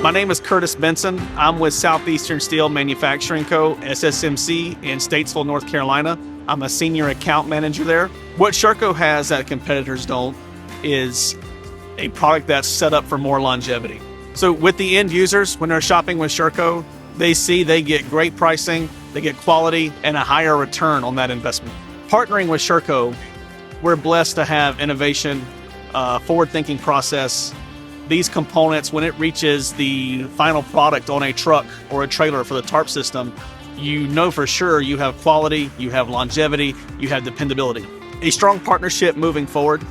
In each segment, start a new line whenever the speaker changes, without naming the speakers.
My name is Curtis Benson. I'm with Southeastern Steel Manufacturing Co, SSMC, in Statesville, North Carolina. I'm a senior account manager there. What Shurco has that competitors don't is a product that's set up for more longevity. So with the end users, when they're shopping with Shurco, they see they get great pricing, they get quality, and a higher return on that investment. Partnering with Shurco, we're blessed to have innovation, forward-thinking process. These components, when it reaches the final product on a truck or a trailer for the Tarp system, you know for sure you have quality, you have longevity, you have dependability. A strong partnership moving forward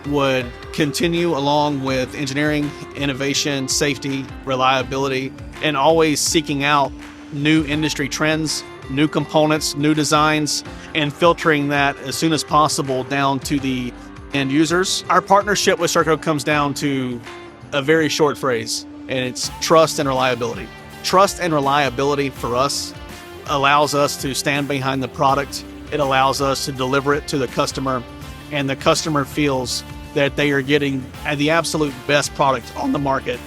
would continue along with engineering, innovation, safety, reliability, and always seeking out new industry trends, new components, new designs, and filtering that as soon as possible down to the end users. Our partnership with Shurco comes down to a very short phrase, and it's trust and reliability. Trust and reliability for us allows us to stand behind the product. It allows us to deliver it to the customer, and the customer feels that they are getting the absolute best product on the market.